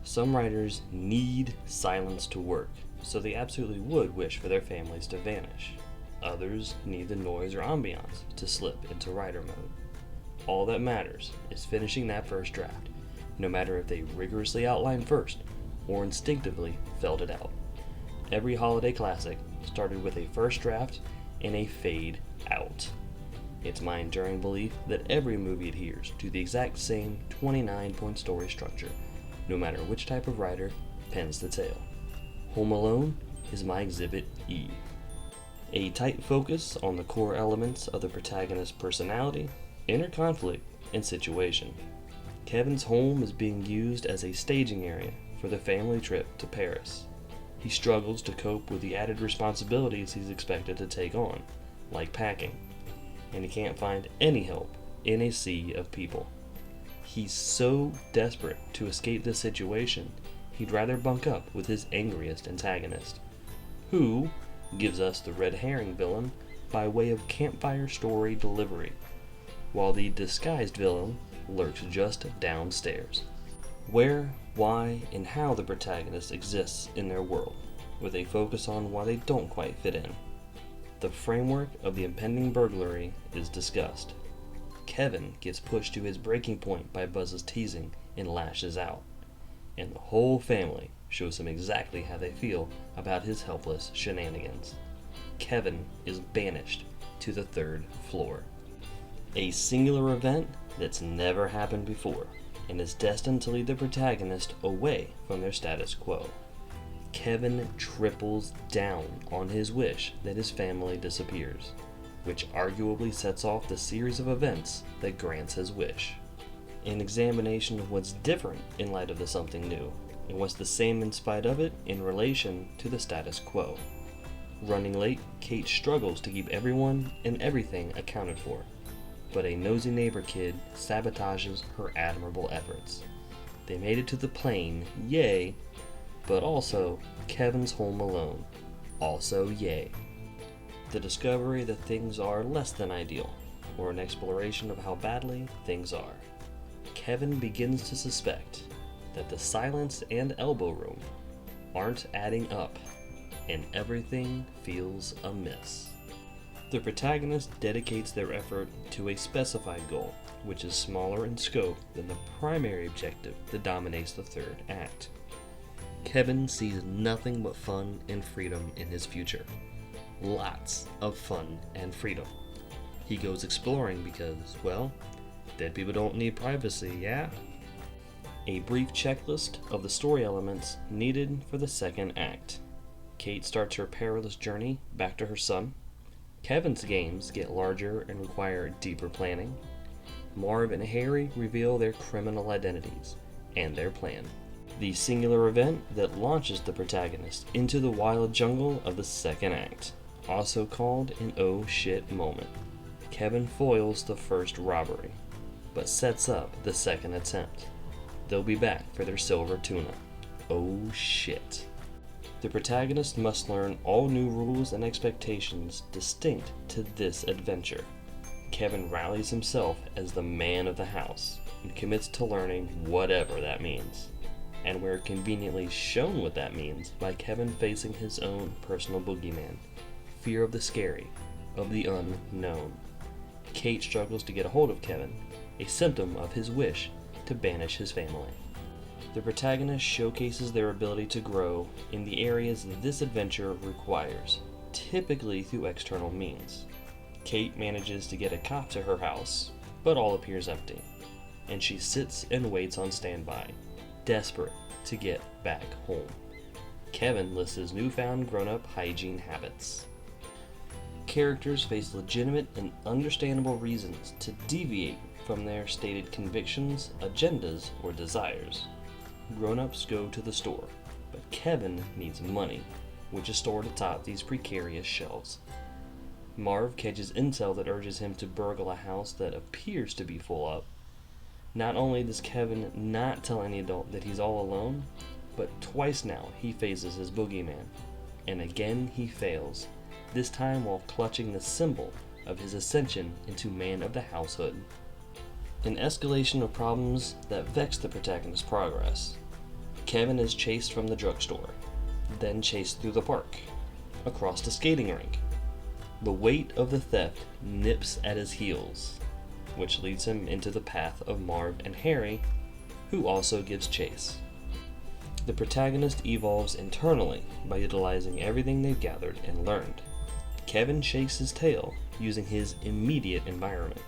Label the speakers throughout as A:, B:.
A: Some writers need silence to work, so they absolutely would wish for their families to vanish. Others need the noise or ambiance to slip into writer mode. All that matters is finishing that first draft, no matter if they rigorously outlined first or instinctively felt it out. Every holiday classic started with a first draft and a fade out. It's my enduring belief that every movie adheres to the exact same 29-point story structure, no matter which type of writer pens the tale. Home Alone is my Exhibit E. A tight focus on the core elements of the protagonist's personality, inner conflict, and situation. Kevin's home is being used as a staging area for the family trip to Paris. He struggles to cope with the added responsibilities he's expected to take on, like packing, and he can't find any help in a sea of people. He's so desperate to escape this situation, he'd rather bunk up with his angriest antagonist, who gives us the red herring villain by way of campfire story delivery, while the disguised villain lurks just downstairs. Where, why, and how the protagonist exists in their world, with a focus on why they don't quite fit in. The framework of the impending burglary is discussed. Kevin gets pushed to his breaking point by Buzz's teasing and lashes out, and the whole family shows him exactly how they feel about his helpless shenanigans. Kevin is banished to the 3rd floor. A singular event that's never happened before, and is destined to lead the protagonist away from their status quo. Kevin triples down on his wish that his family disappears, which arguably sets off the series of events that grants his wish. An examination of what's different in light of the something new, and what's the same in spite of it in relation to the status quo. Running late, Kate struggles to keep everyone and everything accounted for, but a nosy neighbor kid sabotages her admirable efforts. They made it to the plane, yay, but also Kevin's home alone, also yay. The discovery that things are less than ideal, or an exploration of how badly things are. Kevin begins to suspect that the silence and elbow room aren't adding up, and everything feels amiss. The protagonist dedicates their effort to a specified goal, which is smaller in scope than the primary objective that dominates the 3rd act. Kevin sees nothing but fun and freedom in his future. Lots of fun and freedom. He goes exploring because, well, dead people don't need privacy, yeah? A brief checklist of the story elements needed for the 2nd act. Kate starts her perilous journey back to her son. Kevin's games get larger and require deeper planning. Marv and Harry reveal their criminal identities and their plan. The singular event that launches the protagonist into the wild jungle of the 2nd act, also called an oh shit moment. Kevin foils the first robbery, but sets up the 2nd attempt. They'll be back for their silver tuna. Oh shit. The protagonist must learn all new rules and expectations distinct to this adventure. Kevin rallies himself as the man of the house and commits to learning whatever that means. And we're conveniently shown what that means by Kevin facing his own personal boogeyman, fear of the scary, of the unknown. Kate struggles to get a hold of Kevin, a symptom of his wish to banish his family. The protagonist showcases their ability to grow in the areas this adventure requires, typically through external means. Kate manages to get a cop to her house, but all appears empty, and she sits and waits on standby, desperate to get back home. Kevin lists his newfound grown-up hygiene habits. Characters face legitimate and understandable reasons to deviate from their stated convictions, agendas, or desires. Grown-ups go to the store, but Kevin needs money, which is stored atop these precarious shelves. Marv catches intel that urges him to burgle a house that appears to be full up. Not only does Kevin not tell any adult that he's all alone, but twice now he faces his boogeyman, and again he fails, this time while clutching the symbol of his ascension into man of the househood. An escalation of problems that vex the protagonist's progress. Kevin is chased from the drugstore, then chased through the park, across the skating rink. The weight of the theft nips at his heels, which leads him into the path of Marv and Harry, who also gives chase. The protagonist evolves internally by utilizing everything they've gathered and learned. Kevin shakes his tail using his immediate environment,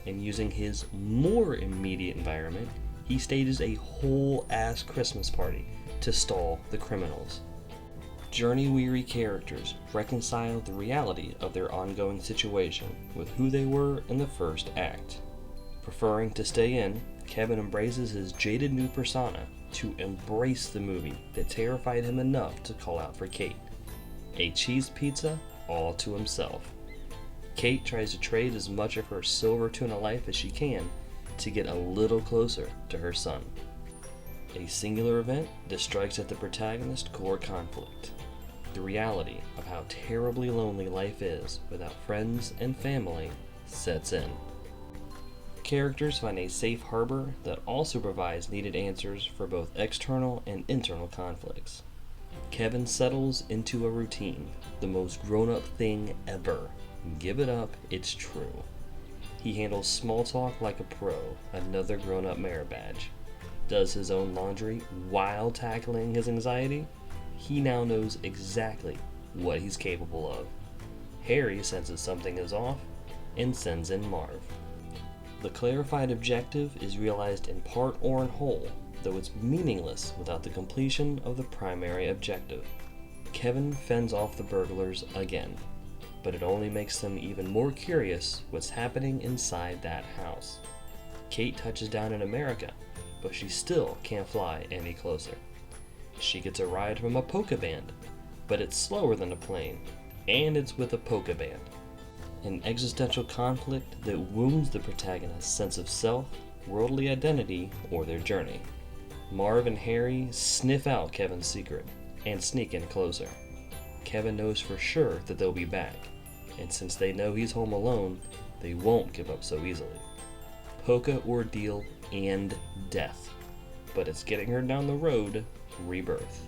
A: and using his more immediate environment, he stages a whole-ass Christmas party to stall the criminals. Journey-weary characters reconcile the reality of their ongoing situation with who they were in the first act. Preferring to stay in, Kevin embraces his jaded new persona to embrace the movie that terrified him enough to call out for Kate. A cheese pizza all to himself. Kate tries to trade as much of her silver tuna life as she can to get a little closer to her son. A singular event that strikes at the protagonist's core conflict. The reality of how terribly lonely life is without friends and family sets in. Characters find a safe harbor that also provides needed answers for both external and internal conflicts. Kevin settles into a routine, the most grown-up thing ever. Give it up, it's true. He handles small talk like a pro, another grown-up merit badge. Does his own laundry while tackling his anxiety. He now knows exactly what he's capable of. Harry senses something is off and sends in Marv. The clarified objective is realized in part or in whole, though it's meaningless without the completion of the primary objective. Kevin fends off the burglars again, but it only makes them even more curious what's happening inside that house. Kate touches down in America, but she still can't fly any closer. She gets a ride from a polka band, but it's slower than a plane, and it's with a polka band. An existential conflict that wounds the protagonist's sense of self, worldly identity, or their journey. Marv and Harry sniff out Kevin's secret and sneak in closer. Kevin knows for sure that they'll be back, and since they know he's home alone, they won't give up so easily. Polka ordeal and death, but it's getting her down the road, rebirth.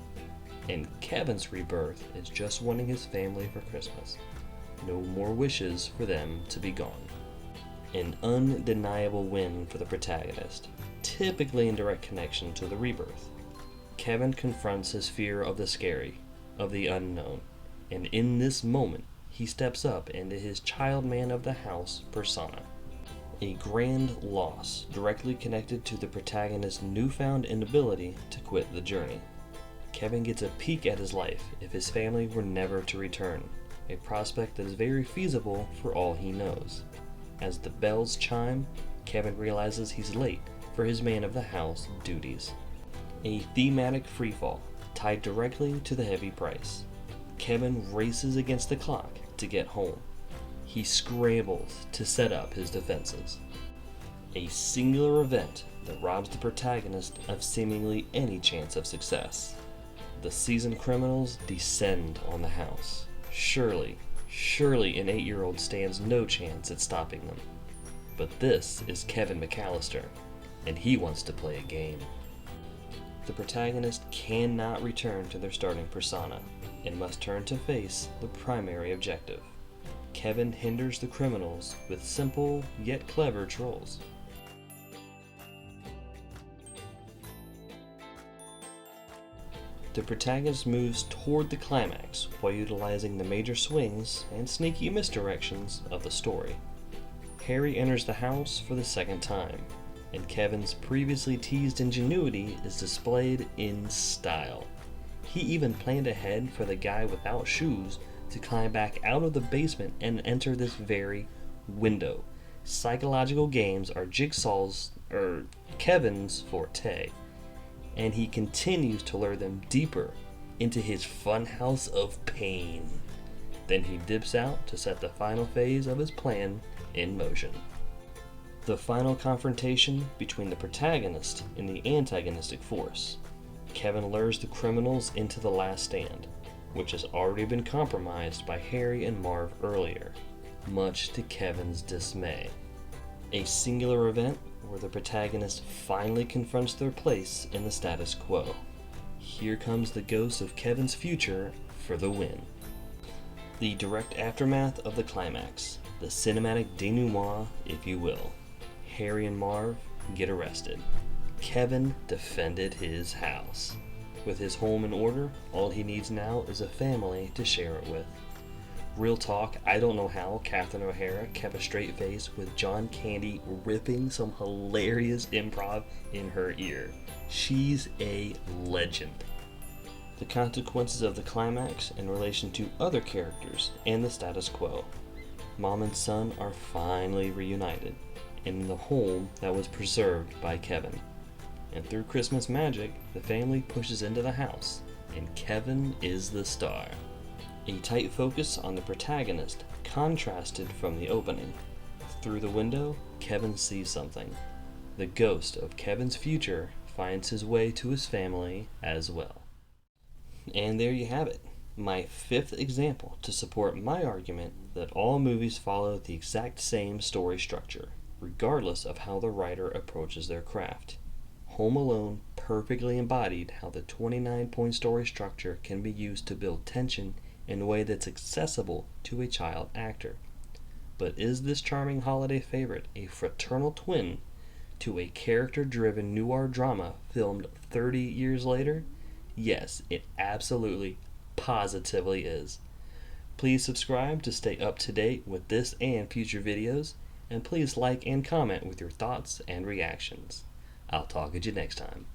A: And Kevin's rebirth is just wanting his family for Christmas. No more wishes for them to be gone. An undeniable win for the protagonist, typically in direct connection to the rebirth. Kevin confronts his fear of the scary, of the unknown, and in this moment, he steps up into his child man of the house persona. A grand loss directly connected to the protagonist's newfound inability to quit the journey. Kevin gets a peek at his life if his family were never to return, a prospect that is very feasible for all he knows. As the bells chime, Kevin realizes he's late for his man of the house duties. A thematic freefall tied directly to the heavy price. Kevin races against the clock to get home. He scrambles to set up his defenses. A singular event that robs the protagonist of seemingly any chance of success. The seasoned criminals descend on the house. Surely an 8-year-old stands no chance at stopping them. But this is Kevin McAllister, and he wants to play a game. The protagonist cannot return to their starting persona, and must turn to face the primary objective. Kevin hinders the criminals with simple yet clever trolls. The protagonist moves toward the climax while utilizing the major swings and sneaky misdirections of the story. Harry enters the house for the second time, and Kevin's previously teased ingenuity is displayed in style. He even planned ahead for the guy without shoes to climb back out of the basement and enter this very window. Psychological games are Kevin's forte, and he continues to lure them deeper into his funhouse of pain. Then he dips out to set the final phase of his plan in motion. The final confrontation between the protagonist and the antagonistic force. Kevin lures the criminals into the last stand, which has already been compromised by Harry and Marv earlier, much to Kevin's dismay. A singular event where the protagonist finally confronts their place in the status quo. Here comes the ghost of Kevin's future for the win. The direct aftermath of the climax, the cinematic denouement, if you will. Harry and Marv get arrested. Kevin defended his house. With his home in order, all he needs now is a family to share it with. Real talk, I don't know how Catherine O'Hara kept a straight face with John Candy ripping some hilarious improv in her ear. She's a legend. The consequences of the climax in relation to other characters and the status quo. Mom and son are finally reunited in the home that was preserved by Kevin. And through Christmas magic, the family pushes into the house, and Kevin is the star. A tight focus on the protagonist, contrasted from the opening. Through the window, Kevin sees something. The ghost of Kevin's future finds his way to his family as well. And there you have it, my fifth example to support my argument that all movies follow the exact same story structure, regardless of how the writer approaches their craft. Home Alone perfectly embodied how the 29-point story structure can be used to build tension in a way that's accessible to a child actor. But is this charming holiday favorite a fraternal twin to a character-driven noir drama filmed 30 years later? Yes, it absolutely, positively is. Please subscribe to stay up to date with this and future videos, and please like and comment with your thoughts and reactions. I'll talk at you next time.